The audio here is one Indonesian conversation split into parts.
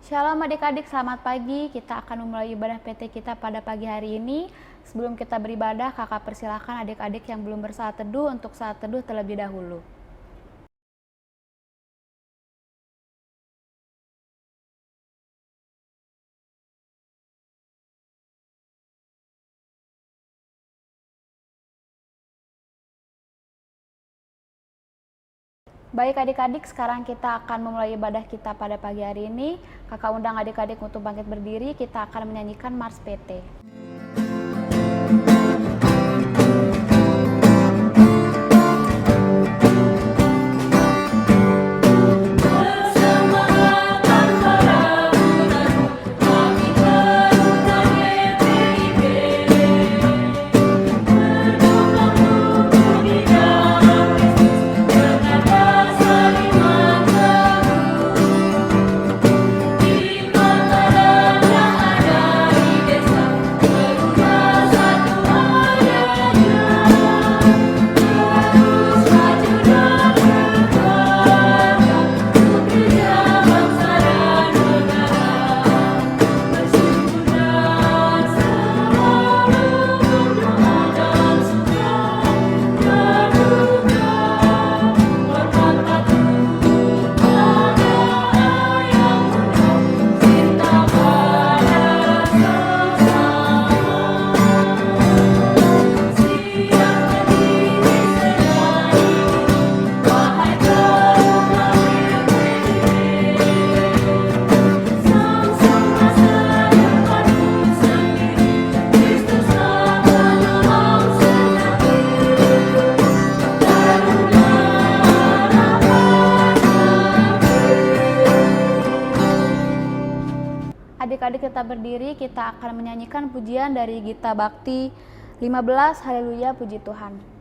Shalom adik-adik, selamat pagi. Kita akan memulai ibadah PT kita pada pagi hari ini. Sebelum kita beribadah, kakak persilakan adik-adik yang belum bersaat teduh untuk saat teduh terlebih dahulu. Baik adik-adik, sekarang kita akan memulai ibadah kita pada pagi hari ini. Kakak undang adik-adik untuk bangkit berdiri, kita akan menyanyikan Mars PT. Adik-adik tetap berdiri, kita akan menyanyikan pujian dari Gita Bakti 15, Haleluya Puji Tuhan.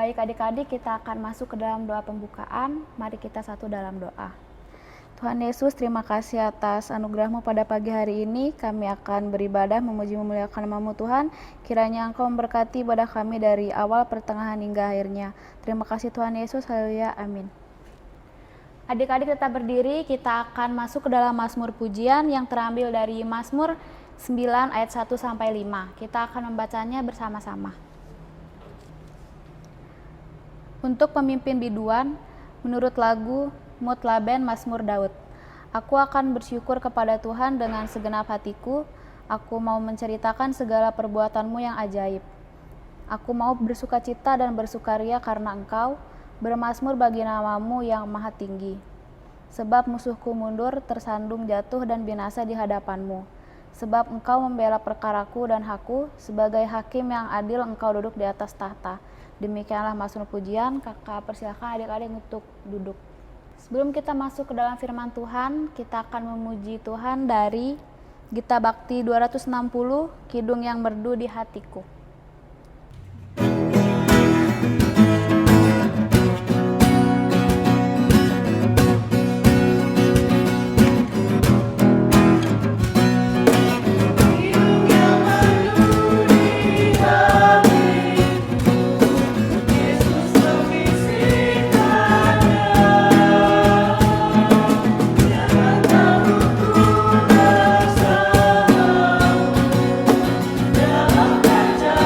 Baik adik-adik, kita akan masuk ke dalam doa pembukaan. Mari kita satu dalam doa. Tuhan Yesus, terima kasih atas anugerah-Mu pada pagi hari ini. Kami akan beribadah memuji memuliakan nama-Mu Tuhan. Kiranya Engkau memberkati ibadah kami dari awal, pertengahan hingga akhirnya. Terima kasih Tuhan Yesus, haleluya, amin. Adik-adik tetap berdiri, kita akan masuk ke dalam Mazmur pujian yang terambil dari Mazmur 9 ayat 1 sampai 5. Kita akan membacanya bersama-sama. Untuk pemimpin biduan, menurut lagu Mutlaben Mazmur Daud. Aku akan bersyukur kepada Tuhan dengan segenap hatiku. Aku mau menceritakan segala perbuatan-Mu yang ajaib. Aku mau bersukacita dan bersukaria karena Engkau, bermazmur bagi nama-Mu yang maha tinggi. Sebab musuhku mundur, tersandung jatuh dan binasa di hadapan-Mu. Sebab Engkau membela perkaraku dan hakku, sebagai hakim yang adil Engkau duduk di atas tahta. Demikianlah Mazmur pujian. Kakak persilakan adik-adik untuk duduk. Sebelum kita masuk ke dalam firman Tuhan, kita akan memuji Tuhan dari Gita Bakti 260, Kidung yang Merdu di Hatiku. Dalam kerja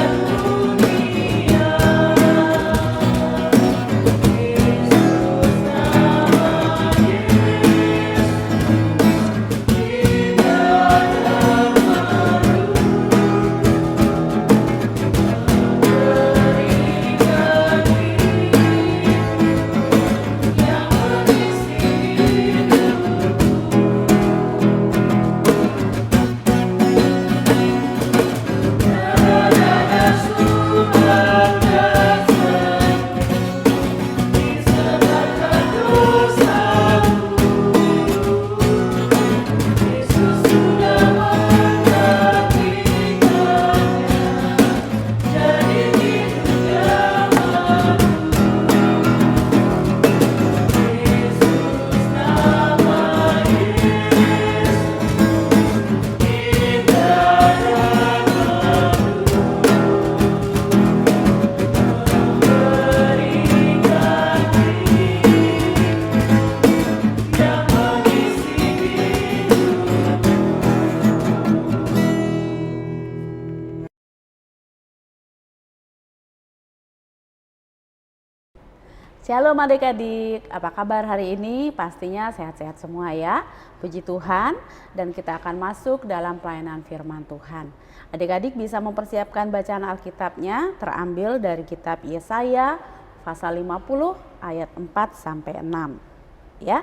Shalom adik-adik, apa kabar hari ini? Pastinya sehat-sehat semua ya. Puji Tuhan, dan kita akan masuk dalam pelayanan firman Tuhan. Adik-adik bisa mempersiapkan bacaan Alkitabnya terambil dari kitab Yesaya pasal 50 ayat 4 sampai 6. Ya.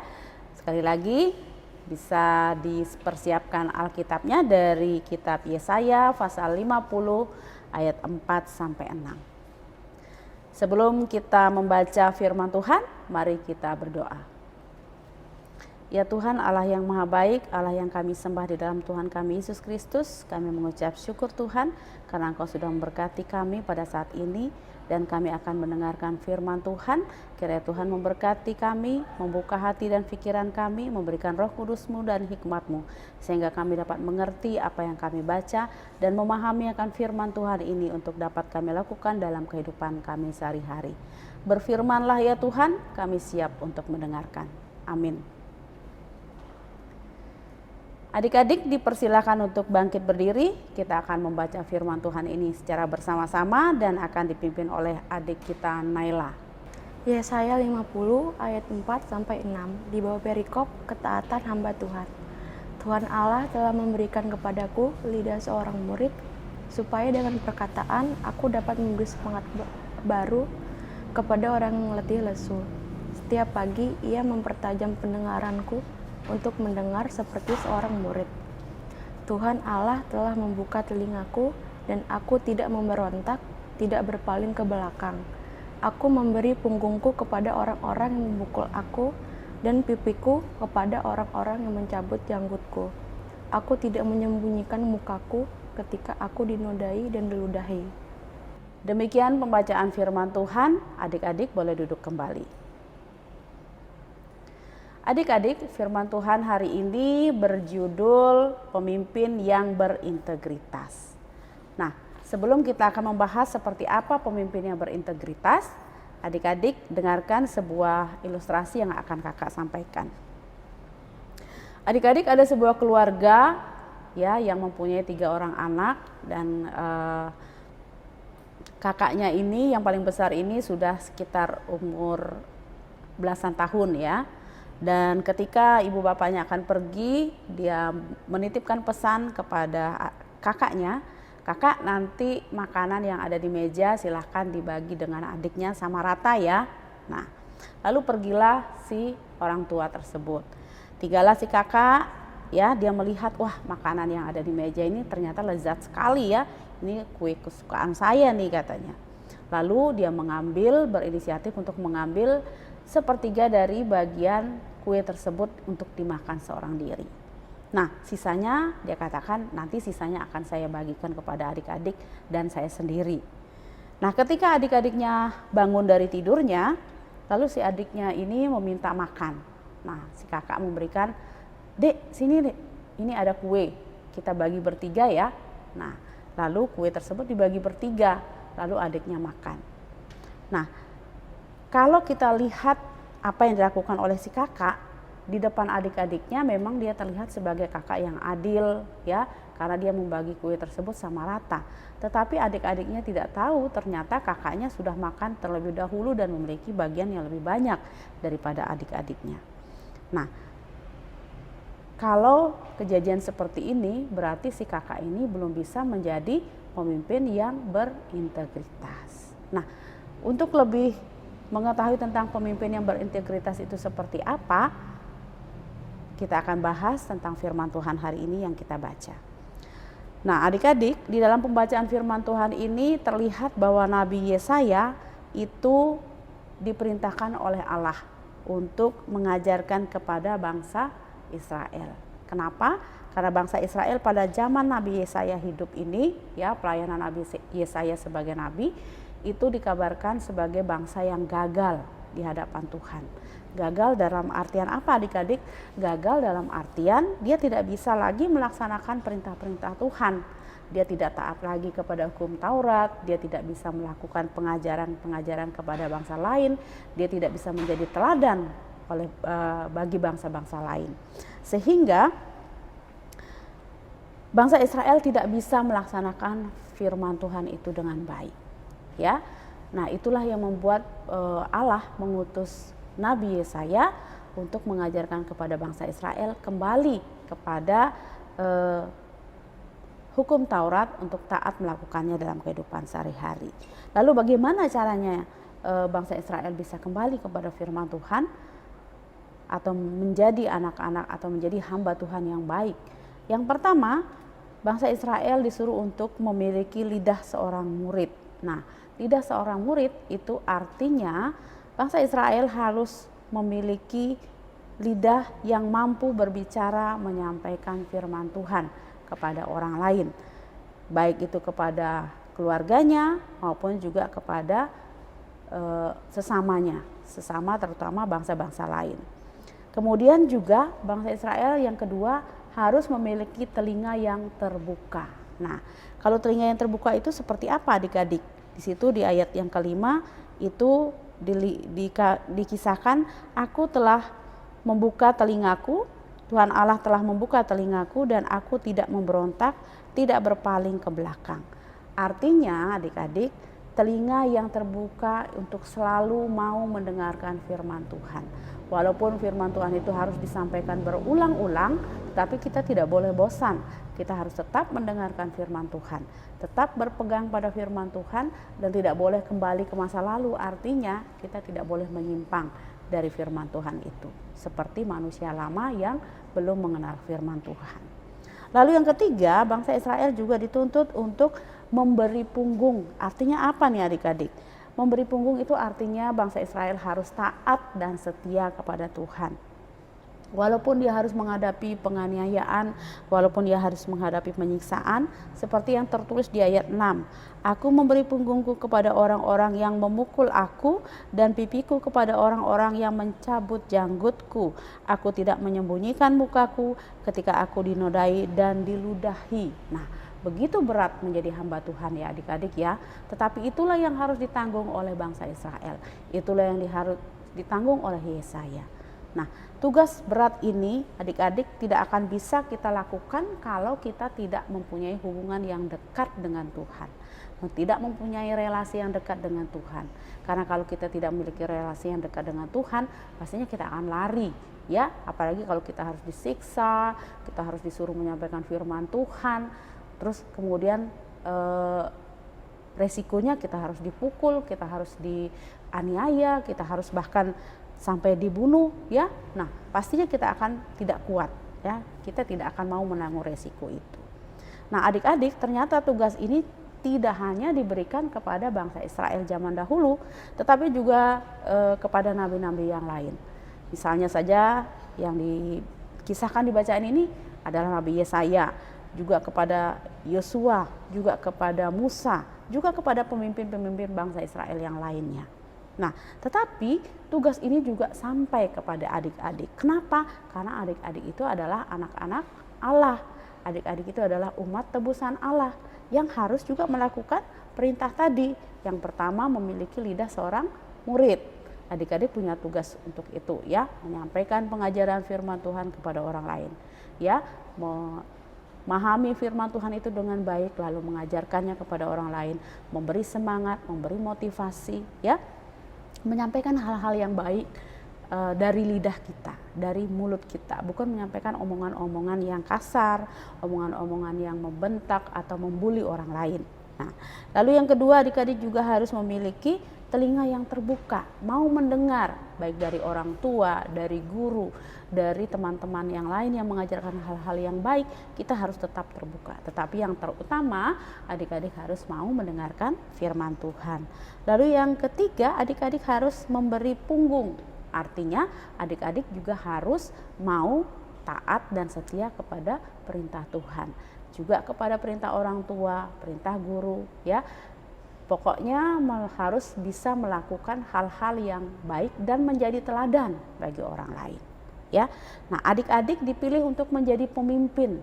Sekali lagi bisa dipersiapkan Alkitabnya dari kitab Yesaya pasal 50 ayat 4 sampai 6. Sebelum kita membaca firman Tuhan, mari kita berdoa. Ya Tuhan Allah yang maha baik, Allah yang kami sembah di dalam Tuhan kami Yesus Kristus, kami mengucap syukur Tuhan karena Engkau sudah memberkati kami pada saat ini dan kami akan mendengarkan firman Tuhan. Kiranya Tuhan memberkati kami, membuka hati dan pikiran kami, memberikan Roh Kudus-Mu dan hikmat-Mu sehingga kami dapat mengerti apa yang kami baca dan memahami akan firman Tuhan ini untuk dapat kami lakukan dalam kehidupan kami sehari-hari. Berfirmanlah ya Tuhan, kami siap untuk mendengarkan. Amin. Adik-adik dipersilakan untuk bangkit berdiri, kita akan membaca firman Tuhan ini secara bersama-sama dan akan dipimpin oleh adik kita Naila. Yesaya 50 ayat 4 sampai 6 di bawah perikop ketaatan hamba Tuhan. Tuhan Allah telah memberikan kepadaku lidah seorang murid supaya dengan perkataan aku dapat memberi semangat baru kepada orang yang letih lesu. Setiap pagi ia mempertajam pendengaranku untuk mendengar seperti seorang murid. Tuhan Allah telah membuka telingaku dan aku tidak memberontak, tidak berpaling ke belakang. Aku memberi punggungku kepada orang-orang yang memukul aku dan pipiku kepada orang-orang yang mencabut janggutku. Aku tidak menyembunyikan mukaku ketika aku dinodai dan diludahi. Demikian pembacaan firman Tuhan, adik-adik boleh duduk kembali. Adik-adik, firman Tuhan hari ini berjudul pemimpin yang berintegritas. Nah, sebelum kita akan membahas seperti apa pemimpin yang berintegritas, adik-adik dengarkan sebuah ilustrasi yang akan kakak sampaikan. Adik-adik ada sebuah keluarga ya yang mempunyai 3 orang anak dan kakaknya ini yang paling besar ini sudah sekitar umur belasan tahun ya. Dan ketika ibu bapaknya akan pergi, dia menitipkan pesan kepada kakaknya, kakak nanti makanan yang ada di meja silahkan dibagi dengan adiknya sama rata ya. Nah, lalu pergilah si orang tua tersebut. Tinggallah si kakak ya, dia melihat wah makanan yang ada di meja ini ternyata lezat sekali ya. Ini kue kesukaan saya nih katanya. Lalu dia berinisiatif untuk mengambil sepertiga dari bagian kue tersebut untuk dimakan seorang diri. Nah, sisanya dia katakan nanti sisanya akan saya bagikan kepada adik-adik dan saya sendiri. Nah, ketika adik-adiknya bangun dari tidurnya, lalu si adiknya ini meminta makan. Nah, si kakak memberikan, "Dek, sini Dek, ini ada kue, kita bagi bertiga ya." Nah, lalu kue tersebut dibagi bertiga, lalu adiknya makan. Nah, kalau kita lihat apa yang dilakukan oleh si kakak di depan adik-adiknya, memang dia terlihat sebagai kakak yang adil ya, karena dia membagi kue tersebut sama rata. Tetapi adik-adiknya tidak tahu ternyata kakaknya sudah makan terlebih dahulu dan memiliki bagian yang lebih banyak daripada adik-adiknya. Nah, kalau kejadian seperti ini berarti si kakak ini belum bisa menjadi pemimpin yang berintegritas. Nah, untuk lebih mengetahui tentang pemimpin yang berintegritas itu seperti apa, kita akan bahas tentang firman Tuhan hari ini yang kita baca. Nah, adik-adik, di dalam pembacaan firman Tuhan ini terlihat bahwa Nabi Yesaya itu diperintahkan oleh Allah untuk mengajarkan kepada bangsa Israel. Kenapa? Karena bangsa Israel pada zaman Nabi Yesaya hidup ini, ya pelayanan Nabi Yesaya sebagai nabi, itu dikabarkan sebagai bangsa yang gagal di hadapan Tuhan. Gagal dalam artian apa adik-adik? Gagal dalam artian dia tidak bisa lagi melaksanakan perintah-perintah Tuhan. Dia tidak taat lagi kepada hukum Taurat, dia tidak bisa melakukan pengajaran-pengajaran kepada bangsa lain, dia tidak bisa menjadi teladan bagi bangsa-bangsa lain. Sehingga bangsa Israel tidak bisa melaksanakan firman Tuhan itu dengan baik. Ya, Nah, itulah yang membuat Allah mengutus Nabi Yesaya untuk mengajarkan kepada bangsa Israel kembali kepada hukum Taurat untuk taat melakukannya dalam kehidupan sehari-hari. Lalu bagaimana caranya bangsa Israel bisa kembali kepada firman Tuhan atau menjadi anak-anak atau menjadi hamba Tuhan yang baik? Yang pertama, bangsa Israel disuruh untuk memiliki lidah seorang murid. Nah, lidah seorang murid itu artinya bangsa Israel harus memiliki lidah yang mampu berbicara menyampaikan firman Tuhan kepada orang lain, baik itu kepada keluarganya maupun juga kepada sesama terutama bangsa-bangsa lain. Kemudian juga bangsa Israel yang kedua harus memiliki telinga yang terbuka. Nah, kalau telinga yang terbuka itu seperti apa adik-adik? Di situ di ayat yang kelima itu dikisahkan, aku telah membuka telingaku, Tuhan Allah telah membuka telingaku dan aku tidak memberontak, tidak berpaling ke belakang. Artinya adik-adik, telinga yang terbuka untuk selalu mau mendengarkan firman Tuhan. Walaupun firman Tuhan itu harus disampaikan berulang-ulang, tapi kita tidak boleh bosan. Kita harus tetap mendengarkan firman Tuhan, tetap berpegang pada firman Tuhan dan tidak boleh kembali ke masa lalu. Artinya kita tidak boleh menyimpang dari firman Tuhan itu, seperti manusia lama yang belum mengenal firman Tuhan. Lalu yang ketiga, bangsa Israel juga dituntut untuk memberi punggung. Artinya apa nih adik-adik? Memberi punggung itu artinya bangsa Israel harus taat dan setia kepada Tuhan. Walaupun dia harus menghadapi penganiayaan, walaupun dia harus menghadapi penyiksaan, seperti yang tertulis di ayat 6. Aku memberi punggungku kepada orang-orang yang memukul aku dan pipiku kepada orang-orang yang mencabut janggutku. Aku tidak menyembunyikan mukaku ketika aku dinodai dan diludahi. Nah, begitu berat menjadi hamba Tuhan ya adik-adik ya. Tetapi itulah yang harus ditanggung oleh bangsa Israel. Itulah yang harus ditanggung oleh Yesaya. Nah, tugas berat ini adik-adik tidak akan bisa kita lakukan kalau kita tidak mempunyai hubungan yang dekat dengan Tuhan. Tidak mempunyai relasi yang dekat dengan Tuhan. Karena kalau kita tidak memiliki relasi yang dekat dengan Tuhan, pastinya kita akan lari. Ya, apalagi kalau kita harus disiksa, kita harus disuruh menyampaikan firman Tuhan, terus kemudian resikonya kita harus dipukul, kita harus dianiaya, kita harus bahkan sampai dibunuh ya. Nah, pastinya kita akan tidak kuat ya. Kita tidak akan mau menanggung resiko itu. Nah, adik-adik, ternyata tugas ini tidak hanya diberikan kepada bangsa Israel zaman dahulu, tetapi juga kepada nabi-nabi yang lain. Misalnya saja yang dikisahkan di bacaan ini adalah Nabi Yesaya, juga kepada Yosua, juga kepada Musa, juga kepada pemimpin-pemimpin bangsa Israel yang lainnya. Nah, tetapi tugas ini juga sampai kepada adik-adik. Kenapa? Karena adik-adik itu adalah anak-anak Allah. Adik-adik itu adalah umat tebusan Allah yang harus juga melakukan perintah tadi. Yang pertama, memiliki lidah seorang murid. Adik-adik punya tugas untuk itu ya, menyampaikan pengajaran firman Tuhan kepada orang lain. Ya, memahami firman Tuhan itu dengan baik lalu mengajarkannya kepada orang lain, memberi semangat, memberi motivasi ya. Menyampaikan hal-hal yang baik dari lidah kita, dari mulut kita, bukan menyampaikan omongan-omongan yang kasar, omongan-omongan yang membentak atau membuli orang lain. Nah, lalu yang kedua, adik-adik juga harus memiliki telinga yang terbuka, mau mendengar baik dari orang tua, dari guru, dari teman-teman yang lain yang mengajarkan hal-hal yang baik. Kita harus tetap terbuka. Tetapi yang terutama, adik-adik harus mau mendengarkan firman Tuhan. Lalu yang ketiga, adik-adik harus memberi punggung. Artinya adik-adik juga harus mau taat dan setia kepada perintah Tuhan, juga kepada perintah orang tua, perintah guru ya. Pokoknya harus bisa melakukan hal-hal yang baik dan menjadi teladan bagi orang lain ya. Nah, adik-adik dipilih untuk menjadi pemimpin.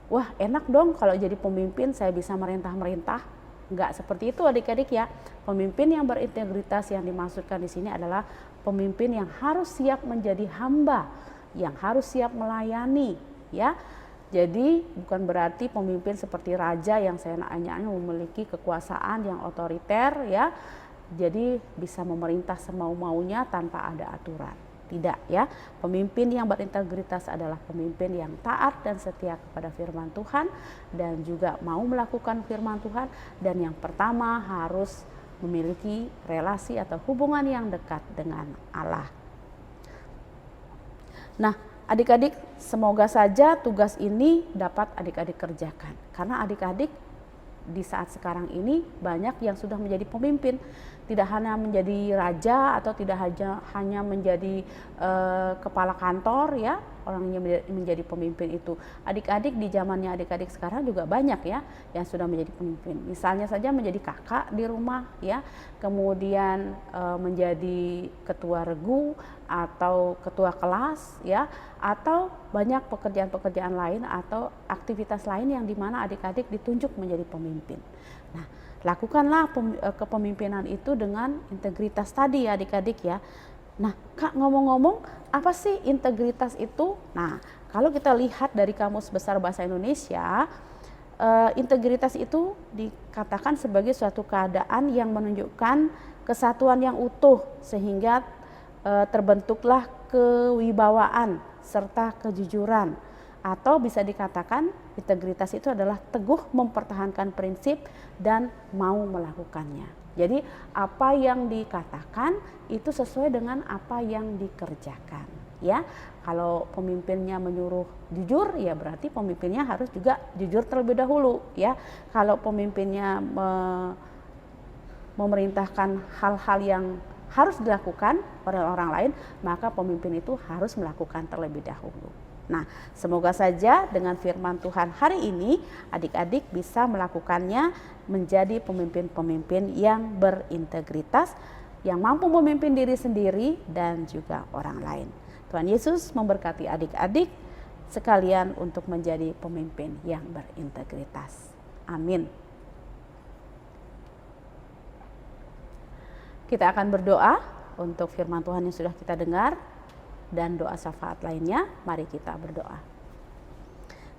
Wah, enak dong kalau jadi pemimpin saya bisa merintah-merintah. Enggak seperti itu adik-adik ya. Pemimpin yang berintegritas yang dimaksudkan di sini adalah pemimpin yang harus siap menjadi hamba, yang harus siap melayani ya. Jadi bukan berarti pemimpin seperti raja yang seenaknya memiliki kekuasaan yang otoriter ya. Jadi bisa memerintah semau-maunya tanpa ada aturan. Tidak ya. Pemimpin yang berintegritas adalah pemimpin yang taat dan setia kepada firman Tuhan dan juga mau melakukan firman Tuhan, dan yang pertama harus memiliki relasi atau hubungan yang dekat dengan Allah. Nah, adik-adik, semoga saja tugas ini dapat adik-adik kerjakan. Karena adik-adik di saat sekarang ini banyak yang sudah menjadi pemimpin. Tidak hanya menjadi raja atau tidak hanya menjadi kepala kantor ya, orang yang menjadi pemimpin itu. Adik-adik di zamannya adik-adik sekarang juga banyak ya yang sudah menjadi pemimpin. Misalnya saja menjadi kakak di rumah ya, kemudian menjadi ketua regu atau ketua kelas ya, atau banyak pekerjaan-pekerjaan lain atau aktivitas lain yang dimana adik-adik ditunjuk menjadi pemimpin. Nah, lakukanlah kepemimpinan itu dengan integritas tadi ya adik-adik ya. Nah, Kak, ngomong-ngomong, apa sih integritas itu? Nah, kalau kita lihat dari Kamus Besar Bahasa Indonesia, integritas itu dikatakan sebagai suatu keadaan yang menunjukkan kesatuan yang utuh sehingga terbentuklah kewibawaan serta kejujuran. Atau bisa dikatakan integritas itu adalah teguh mempertahankan prinsip dan mau melakukannya. Jadi apa yang dikatakan itu sesuai dengan apa yang dikerjakan ya. Kalau pemimpinnya menyuruh jujur ya berarti pemimpinnya harus juga jujur terlebih dahulu ya. Kalau pemimpinnya memerintahkan hal-hal yang harus dilakukan oleh orang lain, maka pemimpin itu harus melakukan terlebih dahulu. Nah, semoga saja dengan firman Tuhan hari ini adik-adik bisa melakukannya menjadi pemimpin-pemimpin yang berintegritas, yang mampu memimpin diri sendiri dan juga orang lain. Tuhan Yesus memberkati adik-adik sekalian untuk menjadi pemimpin yang berintegritas. Amin. Kita akan berdoa untuk firman Tuhan yang sudah kita dengar dan doa syafaat lainnya. Mari kita berdoa.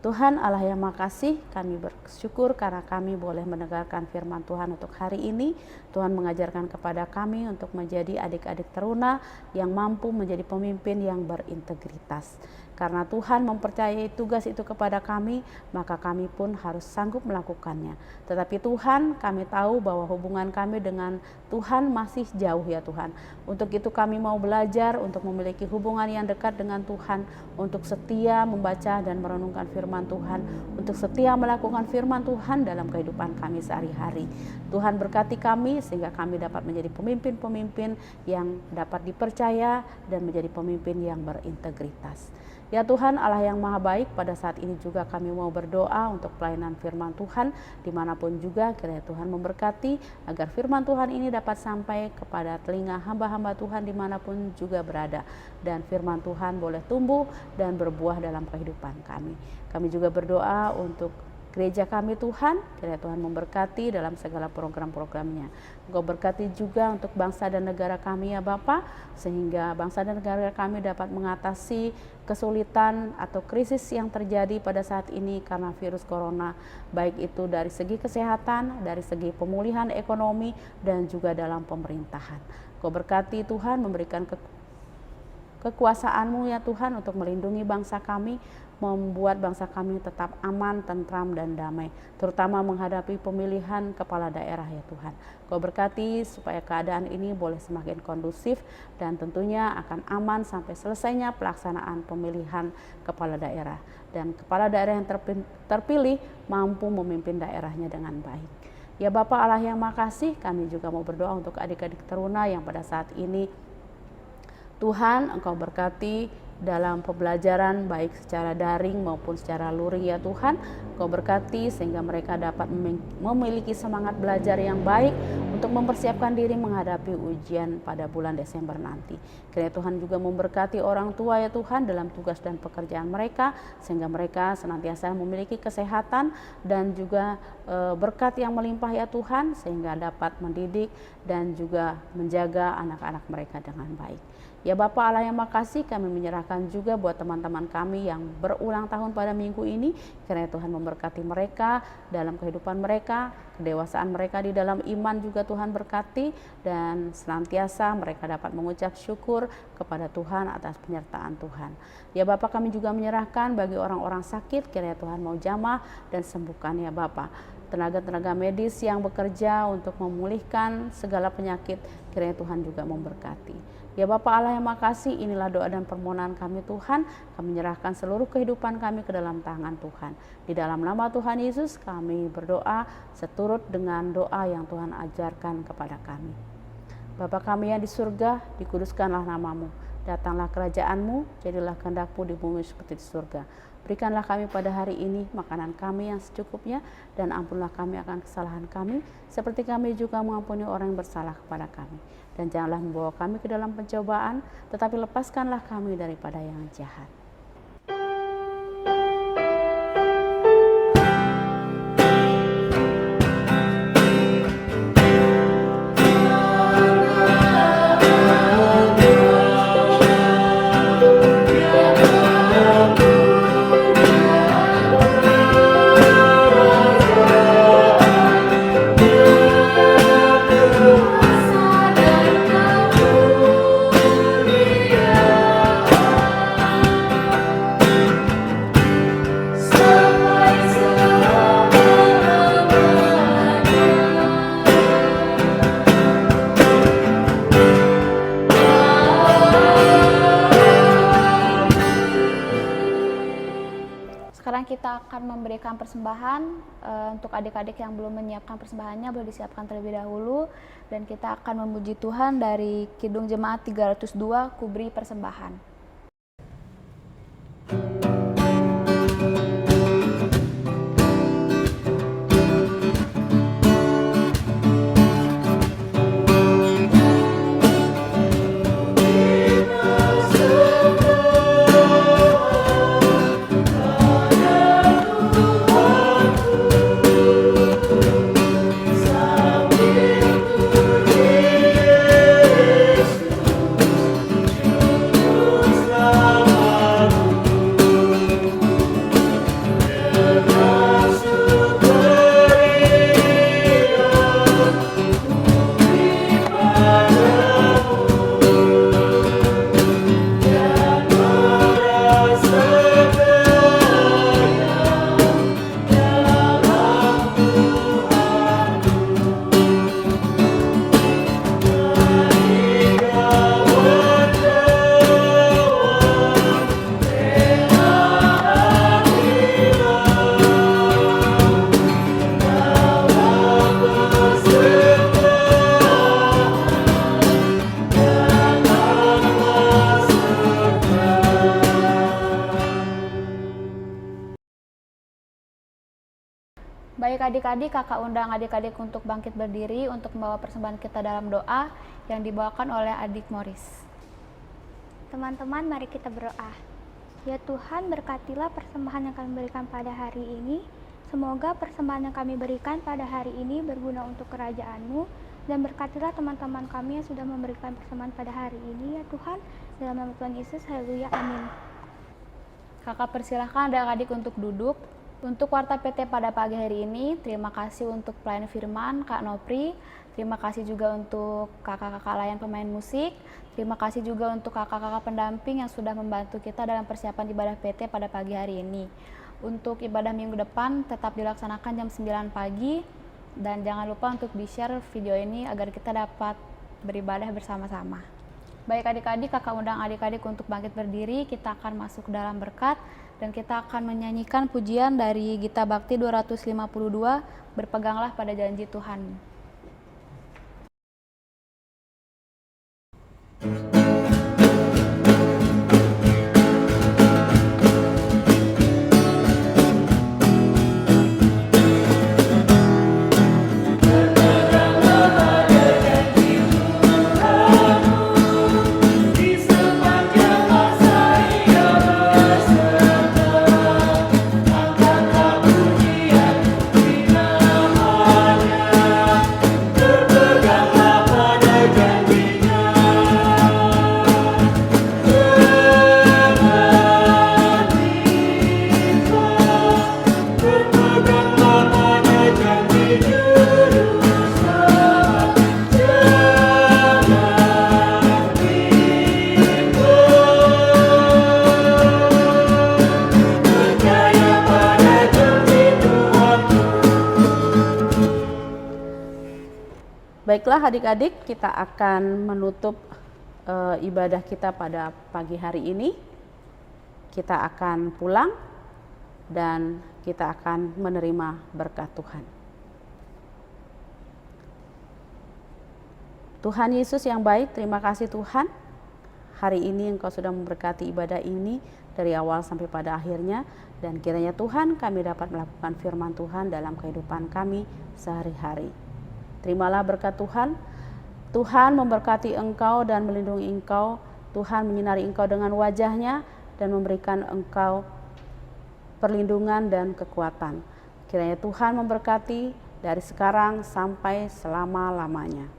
Tuhan Allah yang makasih, kami bersyukur karena kami boleh mendengarkan firman Tuhan untuk hari ini. Tuhan mengajarkan kepada kami untuk menjadi adik-adik teruna yang mampu menjadi pemimpin yang berintegritas. Karena Tuhan mempercayai tugas itu kepada kami, maka kami pun harus sanggup melakukannya. Tetapi Tuhan, kami tahu bahwa hubungan kami dengan Tuhan masih jauh ya Tuhan. Untuk itu kami mau belajar untuk memiliki hubungan yang dekat dengan Tuhan, untuk setia membaca dan merenungkan firman Tuhan, untuk setia melakukan firman Tuhan dalam kehidupan kami sehari-hari. Tuhan berkati kami sehingga kami dapat menjadi pemimpin-pemimpin yang dapat dipercaya dan menjadi pemimpin yang berintegritas. Ya Tuhan Allah yang maha baik, pada saat ini juga kami mau berdoa untuk pelayanan firman Tuhan dimanapun juga. Kiranya Tuhan memberkati agar firman Tuhan ini dapat sampai kepada telinga hamba-hamba Tuhan dimanapun juga berada. Dan firman Tuhan boleh tumbuh dan berbuah dalam kehidupan kami. Kami juga berdoa untuk gereja kami Tuhan, kiranya Tuhan memberkati dalam segala program-programnya. Engkau berkati juga untuk bangsa dan negara kami ya Bapa, sehingga bangsa dan negara kami dapat mengatasi kesulitan atau krisis yang terjadi pada saat ini karena virus corona, baik itu dari segi kesehatan, dari segi pemulihan ekonomi, dan juga dalam pemerintahan. Engkau berkati Tuhan, memberikan kekuasaan-Mu ya Tuhan untuk melindungi bangsa kami, membuat bangsa kami tetap aman, tentram, dan damai, terutama menghadapi pemilihan kepala daerah ya Tuhan. Kau berkati supaya keadaan ini boleh semakin kondusif dan tentunya akan aman sampai selesainya pelaksanaan pemilihan kepala daerah. Dan kepala daerah yang terpilih mampu memimpin daerahnya dengan baik. Ya Bapa Allah yang makasih, kami juga mau berdoa untuk adik-adik teruna yang pada saat ini Tuhan Engkau berkati dalam pembelajaran baik secara daring maupun secara luring ya Tuhan. Engkau berkati sehingga mereka dapat memiliki semangat belajar yang baik untuk mempersiapkan diri menghadapi ujian pada bulan Desember nanti. Kiranya Tuhan juga memberkati orang tua ya Tuhan dalam tugas dan pekerjaan mereka, sehingga mereka senantiasa memiliki kesehatan dan juga berkat yang melimpah ya Tuhan, sehingga dapat mendidik dan juga menjaga anak-anak mereka dengan baik. Ya Bapa Allah yang makasih, kami menyerahkan juga buat teman-teman kami yang berulang tahun pada minggu ini. Kiranya Tuhan memberkati mereka dalam kehidupan mereka, kedewasaan mereka di dalam iman juga Tuhan berkati, dan senantiasa mereka dapat mengucap syukur kepada Tuhan atas penyertaan Tuhan. Ya Bapa, kami juga menyerahkan bagi orang-orang sakit, kiranya Tuhan mau jamah dan sembuhkan ya Bapa. Tenaga-tenaga medis yang bekerja untuk memulihkan segala penyakit, kiranya Tuhan juga memberkati. Ya Bapa Allah yang makasih, inilah doa dan permohonan kami Tuhan. Kami menyerahkan seluruh kehidupan kami ke dalam tangan Tuhan. Di dalam nama Tuhan Yesus kami berdoa seturut dengan doa yang Tuhan ajarkan kepada kami. Bapa kami yang di surga, dikuduskanlah namamu. Datanglah kerajaan-Mu, jadilah kehendak-Mu di bumi seperti di surga. Berikanlah kami pada hari ini makanan kami yang secukupnya, dan ampunlah kami akan kesalahan kami, seperti kami juga mengampuni orang yang bersalah kepada kami. Dan janganlah membawa kami ke dalam pencobaan, tetapi lepaskanlah kami daripada yang jahat. Sekarang kita akan memberikan persembahan. Untuk adik-adik yang belum menyiapkan persembahannya boleh disiapkan terlebih dahulu, dan kita akan memuji Tuhan dari Kidung Jemaat 302, Kuberi Persembahan. Baik adik-adik, kakak undang adik-adik untuk bangkit berdiri untuk membawa persembahan kita dalam doa yang dibawakan oleh adik Morris. Teman-teman, mari kita berdoa. Ya Tuhan, berkatilah persembahan yang kami berikan pada hari ini. Semoga persembahan yang kami berikan pada hari ini berguna untuk kerajaan-Mu, dan berkatilah teman-teman kami yang sudah memberikan persembahan pada hari ini, ya Tuhan. Dalam nama Tuhan Yesus, haleluya, amin. Kakak persilahkan adik-adik untuk duduk. Untuk Warta PT pada pagi hari ini, terima kasih untuk pelayan firman Kak Nopri, terima kasih juga untuk kakak-kakak layan pemain musik, terima kasih juga untuk kakak-kakak pendamping yang sudah membantu kita dalam persiapan ibadah PT pada pagi hari ini. Untuk ibadah minggu depan tetap dilaksanakan jam 9 pagi, dan jangan lupa untuk di-share video ini agar kita dapat beribadah bersama-sama. Baik adik-adik, kakak undang adik-adik untuk bangkit berdiri, kita akan masuk dalam berkat. Dan kita akan menyanyikan pujian dari Gita Bakti 252, Berpeganglah pada Janji Tuhan. Angkatlah pujian, beri namanya. Baiklah adik-adik, kita akan menutup ibadah kita pada pagi hari ini. Kita akan pulang dan kita akan menerima berkat Tuhan. Tuhan Yesus yang baik, terima kasih Tuhan. Hari ini Engkau sudah memberkati ibadah ini dari awal sampai pada akhirnya. Dan kiranya Tuhan kami dapat melakukan firman Tuhan dalam kehidupan kami sehari-hari. Terimalah berkat Tuhan. Tuhan memberkati engkau dan melindungi engkau. Tuhan menyinari engkau dengan wajah-Nya dan memberikan engkau perlindungan dan kekuatan. Kiranya Tuhan memberkati dari sekarang sampai selama-lamanya.